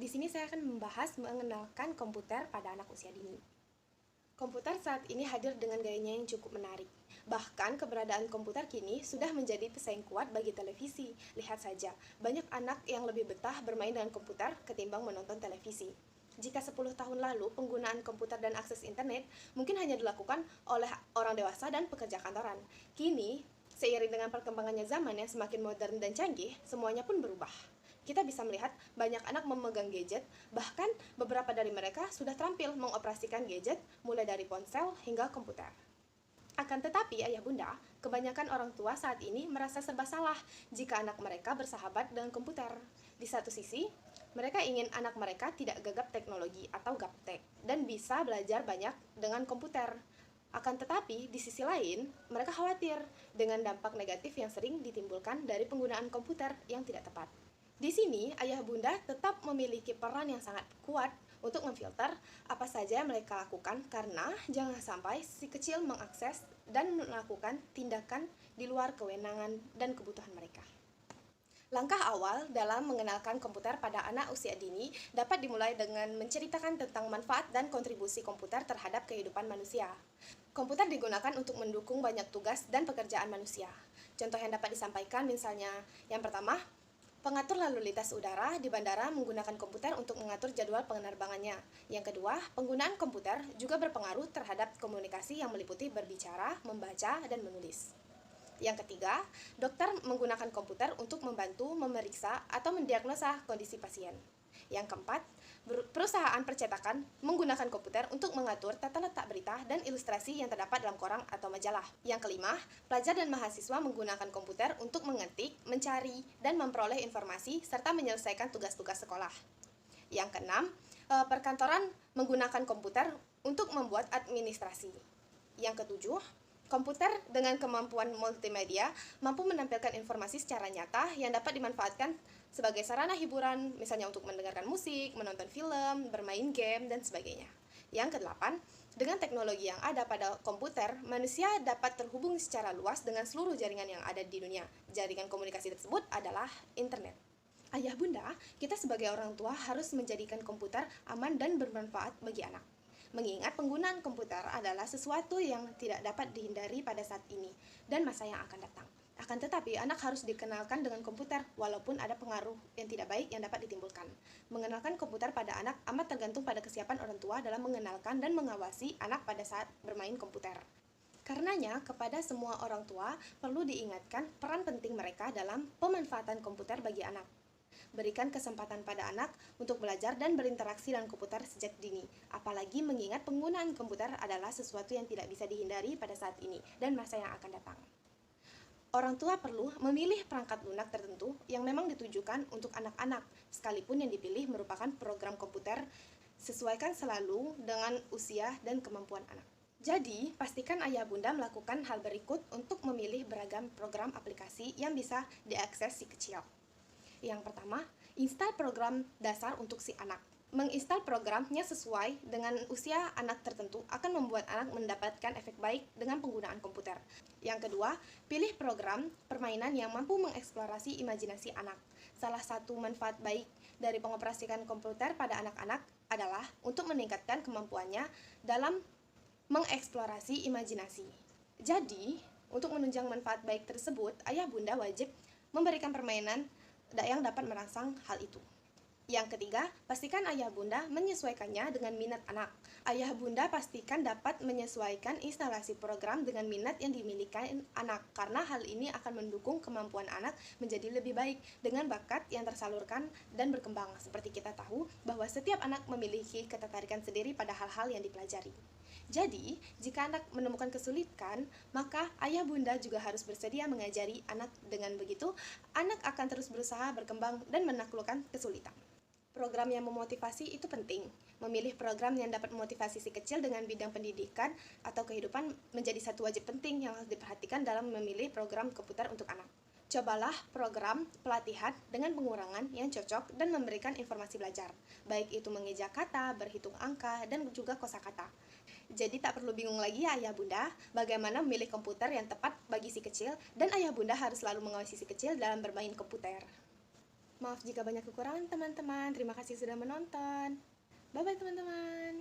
Di sini saya akan membahas mengenalkan komputer pada anak usia dini. Komputer saat ini hadir dengan gayanya yang cukup menarik. Bahkan keberadaan komputer kini sudah menjadi pesaing kuat bagi televisi. Lihat saja, banyak anak yang lebih betah bermain dengan komputer ketimbang menonton televisi. Jika 10 tahun lalu penggunaan komputer dan akses internet mungkin hanya dilakukan oleh orang dewasa dan pekerja kantoran. Kini, seiring dengan perkembangannya zaman yang semakin modern dan canggih, semuanya pun berubah. Kita bisa melihat banyak anak memegang gadget, bahkan beberapa dari mereka sudah terampil mengoperasikan gadget mulai dari ponsel hingga komputer. Akan tetapi, ayah bunda, kebanyakan orang tua saat ini merasa serba salah jika anak mereka bersahabat dengan komputer. Di satu sisi, mereka ingin anak mereka tidak gagap teknologi atau gaptek dan bisa belajar banyak dengan komputer. Akan tetapi, di sisi lain, mereka khawatir dengan dampak negatif yang sering ditimbulkan dari penggunaan komputer yang tidak tepat. Di sini, ayah bunda tetap memiliki peran yang sangat kuat untuk memfilter apa saja yang mereka lakukan karena jangan sampai si kecil mengakses dan melakukan tindakan di luar kewenangan dan kebutuhan mereka. Langkah awal dalam mengenalkan komputer pada anak usia dini dapat dimulai dengan menceritakan tentang manfaat dan kontribusi komputer terhadap kehidupan manusia. Komputer digunakan untuk mendukung banyak tugas dan pekerjaan manusia. Contoh yang dapat disampaikan misalnya, yang pertama, pengatur lalu lintas udara di bandara menggunakan komputer untuk mengatur jadwal penerbangannya. Yang kedua, penggunaan komputer juga berpengaruh terhadap komunikasi yang meliputi berbicara, membaca, dan menulis. Yang ketiga, dokter menggunakan komputer untuk membantu memeriksa atau mendiagnosa kondisi pasien. Yang keempat, perusahaan percetakan menggunakan komputer untuk mengatur tata letak berita dan ilustrasi yang terdapat dalam koran atau majalah. Yang kelima, pelajar dan mahasiswa menggunakan komputer untuk mengetik, mencari, dan memperoleh informasi serta menyelesaikan tugas-tugas sekolah. Yang keenam, perkantoran menggunakan komputer untuk membuat administrasi. Yang ketujuh, komputer dengan kemampuan multimedia mampu menampilkan informasi secara nyata yang dapat dimanfaatkan sebagai sarana hiburan, misalnya untuk mendengarkan musik, menonton film, bermain game, dan sebagainya. Yang kedelapan, dengan teknologi yang ada pada komputer, manusia dapat terhubung secara luas dengan seluruh jaringan yang ada di dunia. Jaringan komunikasi tersebut adalah internet. Ayah bunda, kita sebagai orang tua harus menjadikan komputer aman dan bermanfaat bagi anak. Mengingat penggunaan komputer adalah sesuatu yang tidak dapat dihindari pada saat ini dan masa yang akan datang. Akan tetapi, anak harus dikenalkan dengan komputer walaupun ada pengaruh yang tidak baik yang dapat ditimbulkan. Mengenalkan komputer pada anak amat tergantung pada kesiapan orang tua dalam mengenalkan dan mengawasi anak pada saat bermain komputer. Karenanya, kepada semua orang tua perlu diingatkan peran penting mereka dalam pemanfaatan komputer bagi anak. Berikan kesempatan pada anak untuk belajar dan berinteraksi dengan komputer sejak dini, apalagi mengingat penggunaan komputer adalah sesuatu yang tidak bisa dihindari pada saat ini dan masa yang akan datang. Orang tua perlu memilih perangkat lunak tertentu yang memang ditujukan untuk anak-anak, sekalipun yang dipilih merupakan program komputer, sesuaikan selalu dengan usia dan kemampuan anak. Jadi, pastikan ayah bunda melakukan hal berikut untuk memilih beragam program aplikasi yang bisa diakses si kecil. Yang pertama, install program dasar untuk si anak. Menginstal programnya sesuai dengan usia anak tertentu akan membuat anak mendapatkan efek baik dengan penggunaan komputer. Yang kedua, pilih program permainan yang mampu mengeksplorasi imajinasi anak. Salah satu manfaat baik dari pengoperasian komputer pada anak-anak adalah untuk meningkatkan kemampuannya dalam mengeksplorasi imajinasi. Jadi, untuk menunjang manfaat baik tersebut, ayah bunda wajib memberikan permainan yang dapat merangsang hal itu. Yang ketiga, pastikan ayah bunda menyesuaikannya dengan minat anak. Ayah bunda pastikan dapat menyesuaikan instalasi program dengan minat yang dimiliki anak, karena hal ini akan mendukung kemampuan anak menjadi lebih baik dengan bakat yang tersalurkan dan berkembang. Seperti kita tahu bahwa setiap anak memiliki ketertarikan sendiri pada hal-hal yang dipelajari. Jadi, jika anak menemukan kesulitan, maka ayah bunda juga harus bersedia mengajari anak. Dengan begitu, anak akan terus berusaha berkembang dan menaklukkan kesulitan. Program yang memotivasi itu penting. Memilih program yang dapat memotivasi si kecil dengan bidang pendidikan atau kehidupan menjadi satu wajib penting yang harus diperhatikan dalam memilih program komputer untuk anak. Cobalah program pelatihan dengan pengurangan yang cocok dan memberikan informasi belajar, baik itu mengeja kata, berhitung angka, dan juga kosakata. Jadi tak perlu bingung lagi ya ayah bunda, bagaimana memilih komputer yang tepat bagi si kecil, dan ayah bunda harus selalu mengawasi si kecil dalam bermain komputer. Maaf jika banyak kekurangan teman-teman. Terima kasih sudah menonton. Bye-bye teman-teman.